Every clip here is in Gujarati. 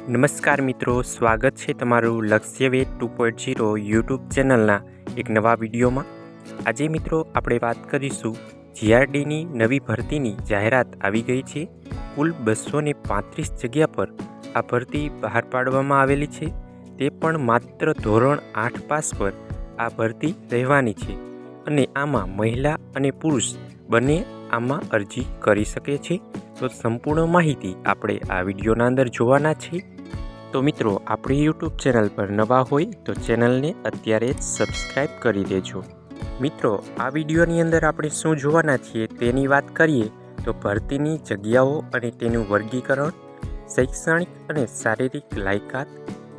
નમસ્કાર મિત્રો, સ્વાગત છે તમારું લક્ષ્યવેધ 2.0 યુટ્યુબ ચેનલના એક નવા વિડીયોમાં। આજે મિત્રો આપણે વાત કરીશું જીઆરડીની નવી ભરતીની જાહેરાત આવી ગઈ છે। કુલ 235 જગ્યા પર આ ભરતી બહાર પાડવામાં આવેલી છે, તે પણ માત્ર ધોરણ 8 પાસ પર આ ભરતી રહેવાની છે અને આમાં મહિલા અને પુરુષ બંને આમાં અરજી કરી શકે છે। તો સંપૂર્ણ માહિતી આપણે આ વિડીયોના અંદર જોવાના છે। તો મિત્રો, આપણી યુટ્યુબ ચેનલ પર નવા હોય તો ચેનલને અત્યારે જ સબસ્ક્રાઈબ કરી દેજો। મિત્રો, આ વિડીયોની અંદર આપણે શું જોવાના છીએ તેની વાત કરીએ તો ભરતીની જગ્યાઓ અને તેનું વર્ગીકરણ, શૈક્ષણિક અને શારીરિક લાયકાત,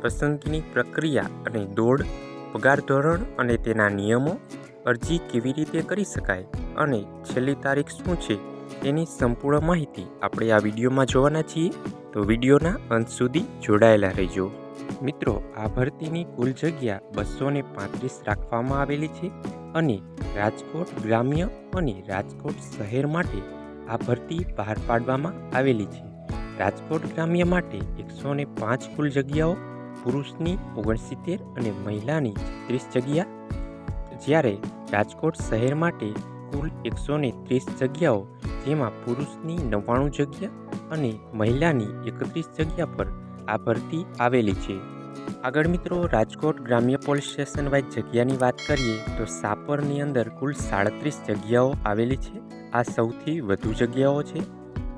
પસંદગીની પ્રક્રિયા અને દોડ, પગાર ધોરણ અને તેના નિયમો, અરજી કેવી રીતે કરી શકાય અને છેલ્લી તારીખ શું છે તેની સંપૂર્ણ માહિતી આપણે આ વિડીયોમાં જોવાના છીએ। તો વિડીયોના અંત સુધી જોડાયેલા રહેજો। મિત્રો, આ ભરતીની કુલ જગ્યા 235 રાખવામાં આવેલી છે અને રાજકોટ ગ્રામ્ય અને રાજકોટ શહેર માટે આ ભરતી બહાર પાડવામાં આવેલી છે। રાજકોટ ગ્રામ્ય માટે 105 કુલ જગ્યાઓ, પુરુષની 69 અને મહિલાની 30 જગ્યા, જ્યારે રાજકોટ શહેર માટે કુલ 130 જગ્યાઓ, જેમાં પુરુષની 99 જગ્યા અને મહિલાની 31 જગ્યા પર આ ભરતી આવેલી છે। આગળ મિત્રો, રાજકોટ ગ્રામ્ય પોલીસ સ્ટેશન વાઇઝ જગ્યાની વાત કરીએ તો સાપરની અંદર કુલ 37 જગ્યાઓ આવેલી છે। આ સૌથી વધુ જગ્યાઓ છે।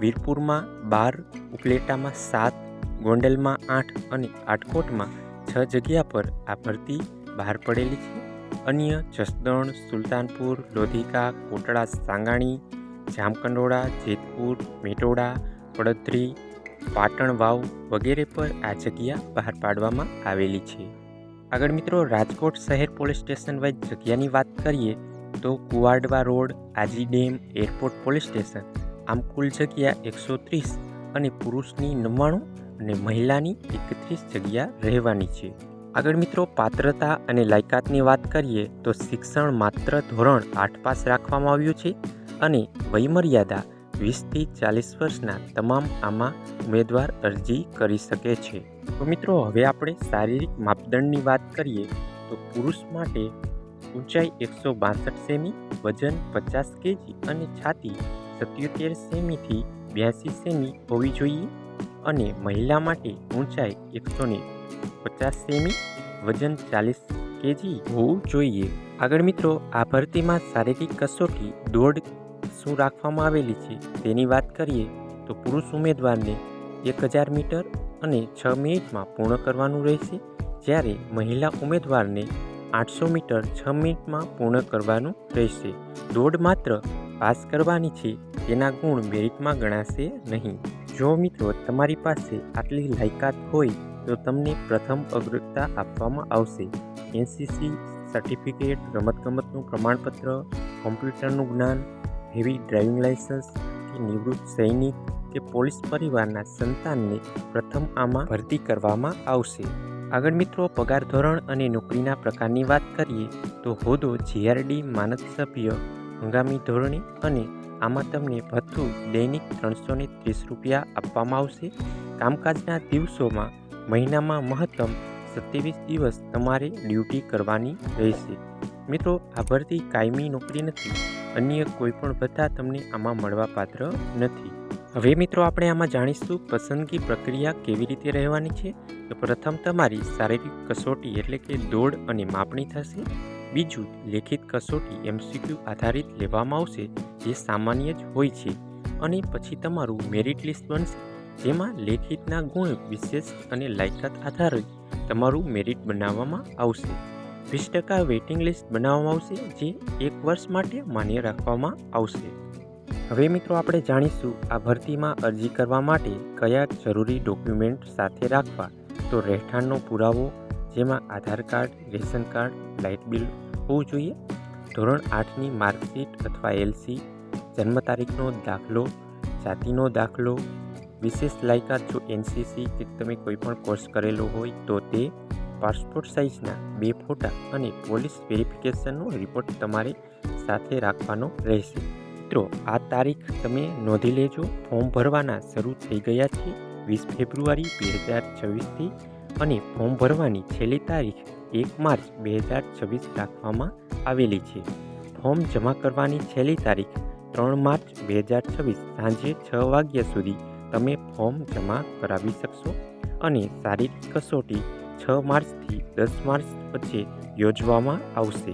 વીરપુરમાં 12, ઉપલેટામાં 7, ગોંડલમાં 8 અને આટકોટમાં 6 જગ્યા પર આ ભરતી બહાર પડેલી છે। અન્ય જસદણ, સુલતાનપુર, લોધિકા, કોટડા, સાંગાણી, જામકંડોળા, જેતપુર, મેટોડા, પડધરી, પાટણ વાવ વગેરે પર આ જગ્યા બહાર પાડવામાં આવેલી છે। આગળ મિત્રો, રાજકોટ શહેર પોલીસ સ્ટેશન વાઇઝ જગ્યાની વાત કરીએ તો Kuvadva road, Aji dam, airport police station, આમ કુલ જગ્યા 130 અને પુરુષની 99 અને મહિલાની 31 જગ્યા રહેવાની છે। આગળ મિત્રો, પાત્રતા અને લાયકાતની વાત કરીએ તો શિક્ષણ માત્ર ધોરણ 8 પાસ રાખવામાં આવ્યું છે અને વયમર્યાદા 20 થી 40 વર્ષના તમામ આમાં ઉમેદવાર અરજી કરી શકે છે। તો મિત્રો, હવે આપણે શારીરિક માપદંડની વાત કરીએ તો પુરુષ માટે ઊંચાઈ 162 સેમી, વજન 50 કેજી અને છાતી 77 સેમીથી 82 સેમી હોવી જોઈએ અને મહિલા માટે ઊંચાઈ 150 સેમી, વજન 40 કેજી હોવું જોઈએ। આગળ મિત્રો, આ ભરતીમાં શારીરિક કસોટી દોડ શું રાખવામાં આવેલી છે તેની વાત કરીએ તો પુરુષ ઉમેદવારને 1000 મીટર અને 6 મિનિટમાં પૂર્ણ કરવાનું રહેશે, જ્યારે મહિલા ઉમેદવારને 800 મીટર 6 મિનિટમાં પૂર્ણ કરવાનું રહેશે। દોડ માત્ર પાસ કરવાની છે, તેના ગુણ મેરિટમાં ગણાશે નહીં। જો મિત્રો તમારી પાસે આટલી લાયકાત હોય તો તમને પ્રથમ અગ્રતા આપવામાં આવશે। એનસીસી સર્ટિફિકેટ, રમતગમતનું પ્રમાણપત્ર, કોમ્પ્યુટરનું જ્ઞાન, હેવી ડ્રાઇવિંગ લાયસન્સ કે નિવૃત્ત સૈનિક કે પોલીસ પરિવારના સંતાનને પ્રથમ આમાં ભરતી કરવામાં આવશે। આગળ મિત્રો, પગાર ધોરણ અને નોકરીના પ્રકારની વાત કરીએ તો હોદ્દો જીઆરડી માનદ સભ્ય હંગામી ધોરણે અને આમાં તમને ભથ્થું દૈનિક 330 રૂપિયા આપવામાં આવશે। કામકાજના દિવસોમાં મહિનામાં મહત્તમ 27 દિવસ તમારે ડ્યુટી કરવાની રહેશે। મિત્રો, આ ભરતી કાયમી નોકરી નથી, અન્ય કોઈ પણ ભથ્થા તમને આમાં મળવાપાત્ર નથી। હવે મિત્રો, આપણે આમાં જાણીશું પસંદગી પ્રક્રિયા કેવી રીતે રહેવાની છે। તો પ્રથમ તમારી શારીરિક કસોટી એટલે કે દોડ અને માપણી થશે। બીજું, લેખિત કસોટી MCQ આધારિત લેવામાં આવશે, જે સામાન્ય જ હોય છે અને પછી તમારું મેરિટ લિસ્ટ બનશે, જેમાં લેખિતના ગુણ, વિશેષ અને લાયકાત આધારિત તમારું મેરિટ બનાવવામાં આવશે। 20% વેઇટિંગ લિસ્ટ બનાવવામાં આવશે, જે 1 વર્ષ માટે માન્ય રાખવામાં આવશે। હવે મિત્રો, આપણે જાણીશું આ ભરતીમાં અરજી કરવા માટે કયા જરૂરી ડોક્યુમેન્ટ સાથે રાખવા। તો રહેઠાણનો પુરાવો, જેમાં Aadhaar card, ration card, light bill હોવું જોઈએ, ધોરણ 8ની માર્કશીટ અથવા LC, જન્મ તારીખનો દાખલો, જાતિનો દાખલો, વિશેષ લાયકાત જો એનસીસી કે તમે કોઈ પણ કોર્સ કરેલો હોય તો તે, પાસપોર્ટ સાઇઝના 2 ફોટા અને પોલીસ વેરિફિકેશનનો રિપોર્ટ તમારે સાથે રાખવાનો રહેશે। મિત્રો, આ તારીખ તમે નોંધી લેજો। ફોર્મ ભરવાના શરૂ થઈ ગયા છે। 20 ફેબ્રુઆરી 2026થી અને ફોર્મ ભરવાની છેલ્લી તારીખ 1 માર્ચ 2026 રાખવામાં આવેલી છે. ફોર્મ જમા કરવાની છેલ્લી તારીખ 3 માર્ચ 2026 સાંજે 6 વાગ્યા સુધી તમે ફોર્મ જમા કરાવી શકશો અને શારીરિક કસોટી 6 માર્ચથી 10 માર્ચ વચ્ચે યોજવામાં આવશે.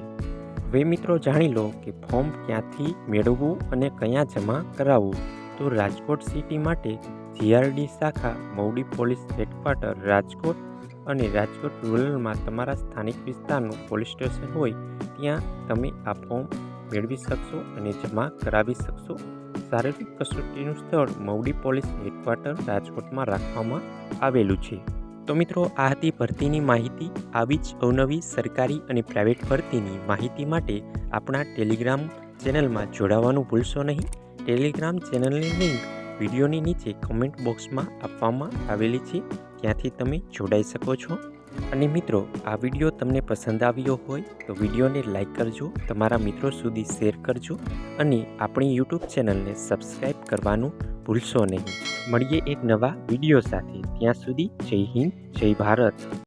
હવે મિત્રો જાણી લો કે ફોર્મ ક્યાંથી મેળવવું અને ક્યાં જમા કરાવવું. તો રાજકોટ સિટી માટે જીઆરડી શાખા મવડી પોલીસ હેડક્વાર્ટર રાજકોટ અને રાજકોટ રૂરલમાં તમારા સ્થાનિક વિસ્તારનું પોલીસ સ્ટેશન હોય ત્યાં તમે આ ફોર્મ મેળવી શકશો અને જમા કરાવી શકશો. શારીરિક કસોટીનું સ્થળ મવડી પોલીસ હેડક્વાર્ટર રાજકોટમાં રાખવામાં આવેલું છે. તો મિત્રો આ હતી ભરતીની માહિતી. આવી જ અવનવી સરકારી અને પ્રાઇવેટ ભરતીની માહિતી માટે આપણા ટેલિગ્રામ ચેનલમાં જોડાવાનું ભૂલશો નહીં. ટેલિગ્રામ ચેનલની લિંક વિડીયોની નીચે કમેન્ટ બોક્સમાં આપવામાં આવેલી છે, ત્યાંથી તમે જોડાઈ શકો છો. અને મિત્રો આ વિડીયો તમને પસંદ આવ્યો હોય તો વિડીયોને લાઈક કરજો, તમારા મિત્રો સુધી શેર કરજો અને આપણી યુટ્યુબ ચેનલને સબસ્ક્રાઈબ કરવાનું ભૂલશો નહીં. મળીએ એક નવા વિડીયો સાથે. ત્યાં સુધી જય હિન્દ, જય ભારત.